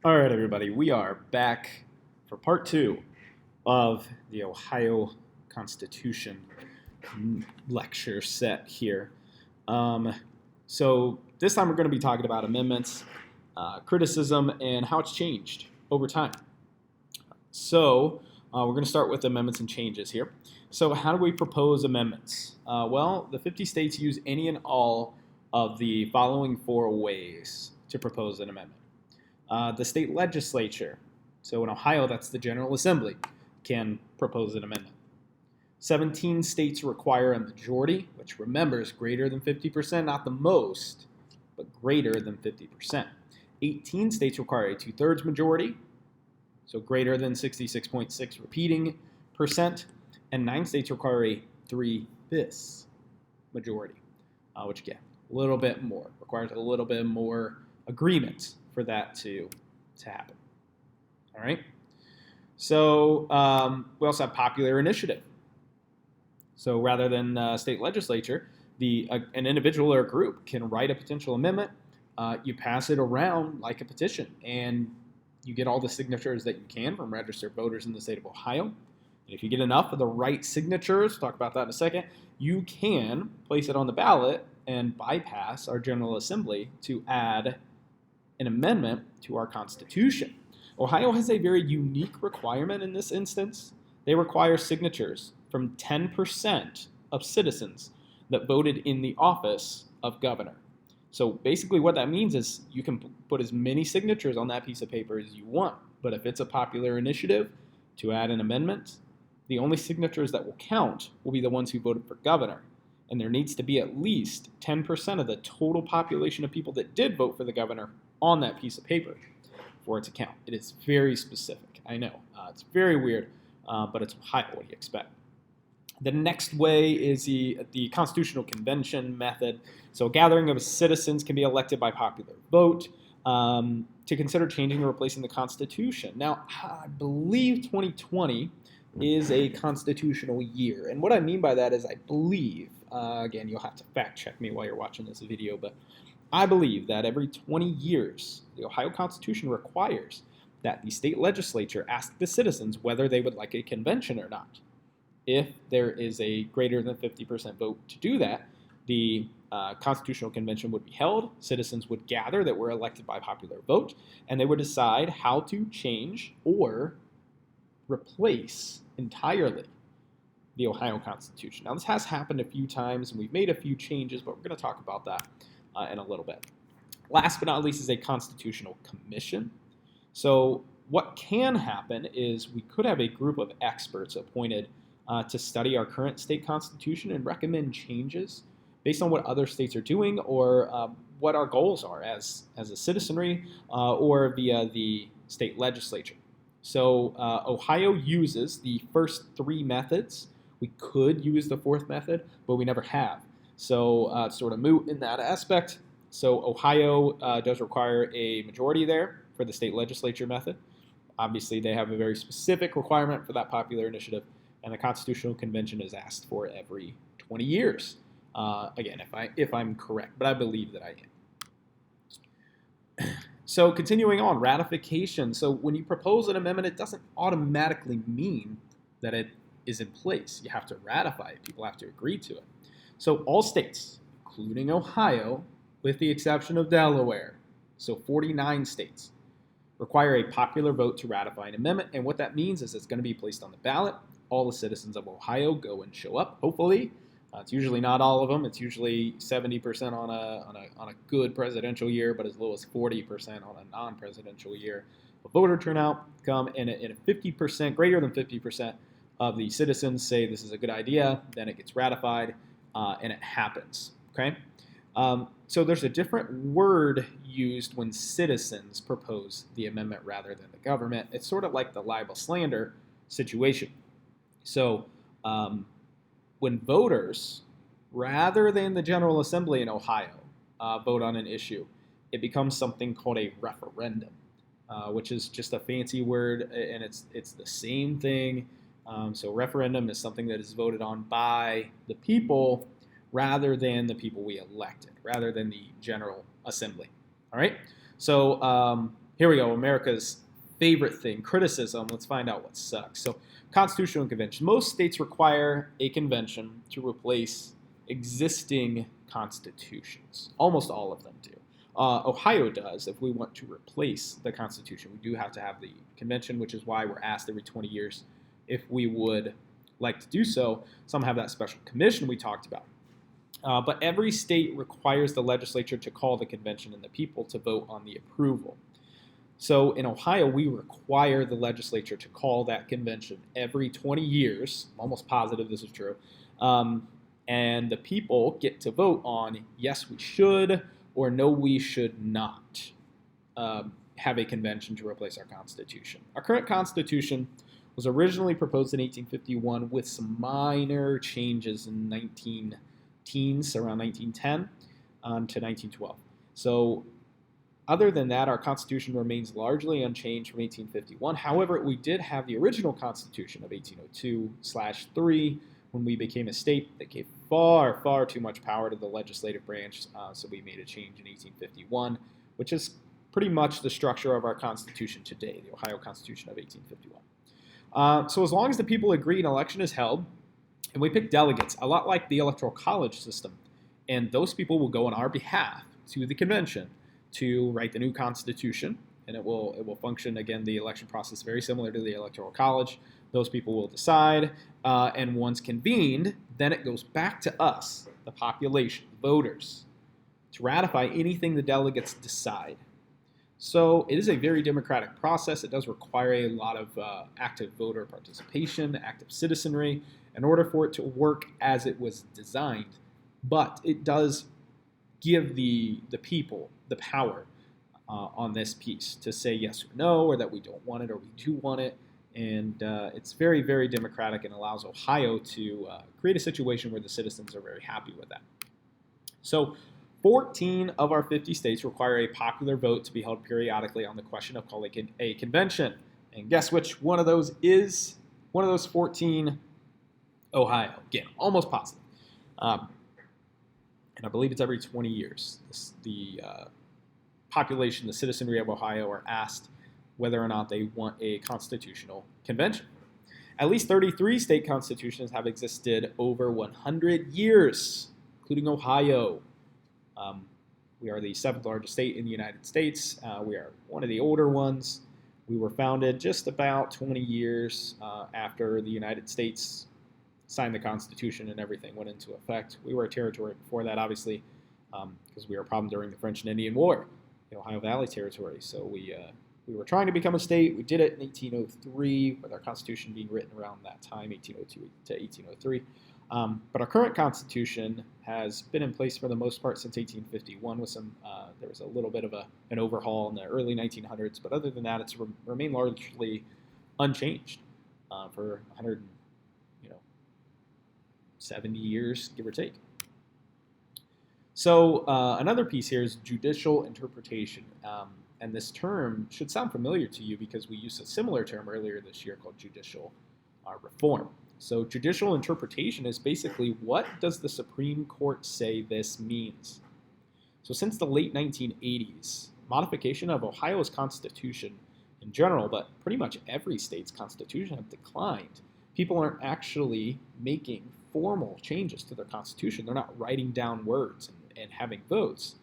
All right, everybody, we are back for part two of the Ohio Constitution lecture set here. Um, so this time we're going to be talking about amendments, criticism, and how it's changed over time. So we're going to start with amendments and changes here. So how do we propose amendments? Well, the 50 states use any and all of the following four ways to propose an amendment. The state legislature, so in Ohio, that's the General Assembly, can propose an amendment. 17 states require a majority, which remember is greater than 50%, not the most, but greater than 50%. 18 states require a two-thirds majority, so greater than 66.6 repeating percent, and 9 states require a 3/5 majority, which again, a little bit more, requires a little bit more agreement for that to happen. All right. So we also have popular initiative. So rather than state legislature, an individual or a group can write a potential amendment. You pass it around like a petition, and you get all the signatures that you can from registered voters in the state of Ohio. And if you get enough of the right signatures, we'll talk about that in a second, you can place it on the ballot and bypass our General Assembly to add an amendment to our Constitution. Ohio has a very unique requirement in this instance. They require signatures from 10% of citizens that voted in the office of governor. So basically what that means is you can put as many signatures on that piece of paper as you want, but if it's a popular initiative to add an amendment, the only signatures that will count will be the ones who voted for governor. And there needs to be at least 10% of the total population of people that did vote for the governor on that piece of paper for it to count. It is very specific. I know. It's very weird, but it's Ohio. What do you expect? The next way is the Constitutional Convention method. So a gathering of citizens can be elected by popular vote to consider changing or replacing the Constitution. Now, I believe 2020 is a constitutional year. And what I mean by that is I believe, again, you'll have to fact check me while you're watching this video, but I believe that every 20 years, the Ohio Constitution requires that the state legislature ask the citizens whether they would like a convention or not. If there is a greater than 50% vote to do that, the Constitutional Convention would be held, citizens would gather that were elected by popular vote, and they would decide how to change or replace entirely the Ohio Constitution. Now, this has happened a few times, and we've made a few changes, but we're going to talk about that in a little bit. Last but not least is a constitutional commission. So what can happen is we could have a group of experts appointed to study our current state constitution and recommend changes based on what other states are doing or what our goals are as a citizenry or via the state legislature. So Ohio uses the first three methods. We could use the fourth method, but we never have. So it's sort of moot in that aspect. So Ohio does require a majority there for the state legislature method. Obviously, they have a very specific requirement for that popular initiative, and the Constitutional Convention is asked for every 20 years. Again, if I'm correct, but I believe that I am. So continuing on, ratification. So when you propose an amendment, it doesn't automatically mean that it is in place. You have to ratify it. People have to agree to it. So all states, including Ohio, with the exception of Delaware, so 49 states, require a popular vote to ratify an amendment. And what that means is it's going to be placed on the ballot. All the citizens of Ohio go and show up, hopefully. It's usually not all of them. It's usually 70% on a good presidential year, but as low as 40% on a non-presidential year. A voter turnout come and a 50%, greater than 50% of the citizens say this is a good idea, then it gets ratified, and it happens. Okay. So there's a different word used when citizens propose the amendment rather than the government. It's sort of like the libel slander situation. So when voters, rather than the General Assembly in Ohio, vote on an issue, it becomes something called a referendum, which is just a fancy word, and it's the same thing. So referendum is something that is voted on by the people rather than the people we elected, rather than the General Assembly. All right? So here we go, America's favorite thing, criticism. Let's find out what sucks. So, constitutional convention. Most states require a convention to replace existing constitutions. Almost all of them do. Ohio does. If we want to replace the Constitution, we do have to have the convention, which is why we're asked every 20 years if we would like to do so. Some have that special commission we talked about. But every state requires the legislature to call the convention and the people to vote on the approval. So in Ohio, we require the legislature to call that convention every 20 years. I'm almost positive this is true. And the people get to vote on, yes, we should, or no, we should not have a convention to replace our Constitution. Our current Constitution was originally proposed in 1851 with some minor changes in 1910s, around 1910 to 1912. So other than that, our Constitution remains largely unchanged from 1851. However, we did have the original Constitution of 1802/3 when we became a state that gave far, far too much power to the legislative branch, so we made a change in 1851, which is pretty much the structure of our Constitution today, the Ohio Constitution of 1851. So as long as the people agree an election is held, and we pick delegates, a lot like the Electoral College system, and those people will go on our behalf to the convention to write the new Constitution, and it will function, again, the election process very similar to the Electoral College. Those people will decide, and once convened, then it goes back to us, the population, the voters, to ratify anything the delegates decide. So it is a very democratic process. It does require a lot of active voter participation, active citizenry, in order for it to work as it was designed. But it does give the people the power on this piece to say yes or no, or that we don't want it or we do want it. And it's very, very democratic and allows Ohio to create a situation where the citizens are very happy with that. So 14 of our 50 states require a popular vote to be held periodically on the question of calling a convention. And guess which one of those is one of those 14? Ohio. Again, almost positive. And I believe it's every 20 years. The population, the citizenry of Ohio are asked whether or not they want a constitutional convention. At least 33 state constitutions have existed over 100 years, including Ohio. We are the 7th largest state in the United States. We are one of the older ones. We were founded just about 20 years after the United States signed the Constitution and everything went into effect. We were a territory before that, obviously, because we were a problem during the French and Indian War, the Ohio Valley Territory. So we were trying to become a state. We did it in 1803, with our Constitution being written around that time, 1802 to 1803. But our current Constitution has been in place for the most part since 1851, with some there was a little bit of an overhaul in the early 1900s. But other than that, it's remained largely unchanged for 170 years, give or take. So another piece here is judicial interpretation. And this term should sound familiar to you because we used a similar term earlier this year called judicial reform. So judicial interpretation is basically, what does the Supreme Court say this means? So since the late 1980s, modification of Ohio's Constitution in general, but pretty much every state's Constitution, have declined. People aren't actually making formal changes to their Constitution. They're not writing down words and having votes.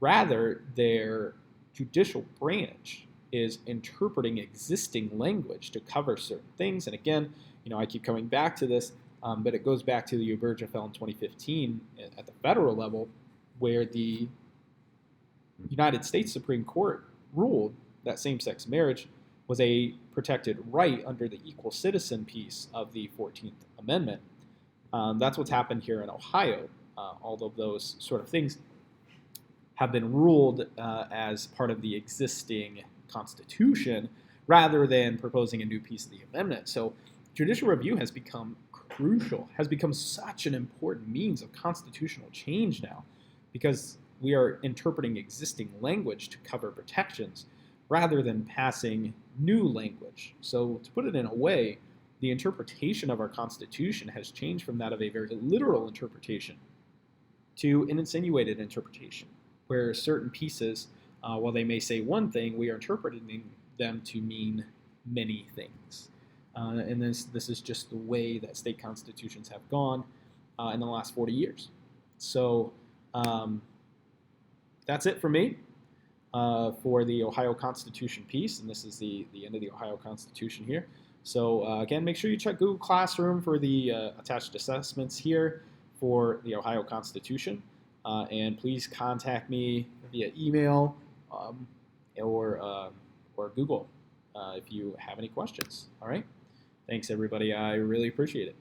Rather, their judicial branch is interpreting existing language to cover certain things. And again, I keep coming back to this, but it goes back to the Obergefell in 2015 at the federal level, where the United States Supreme Court ruled that same-sex marriage was a protected right under the equal citizen piece of the 14th Amendment. That's what's happened here in Ohio. All of those sort of things have been ruled as part of the existing Constitution rather than proposing a new piece of the amendment. So judicial review has become crucial, has become such an important means of constitutional change now, because we are interpreting existing language to cover protections rather than passing new language. So to put it in a way, the interpretation of our Constitution has changed from that of a very literal interpretation to an insinuated interpretation, where certain pieces while they may say one thing, we are interpreting them to mean many things. And this is just the way that state constitutions have gone in the last 40 years. So that's it for me for the Ohio Constitution piece, and this is the end of the Ohio Constitution here. So again, make sure you check Google Classroom for the attached assessments here for the Ohio Constitution, and please contact me via email or Google if you have any questions. All right, thanks everybody. I really appreciate it.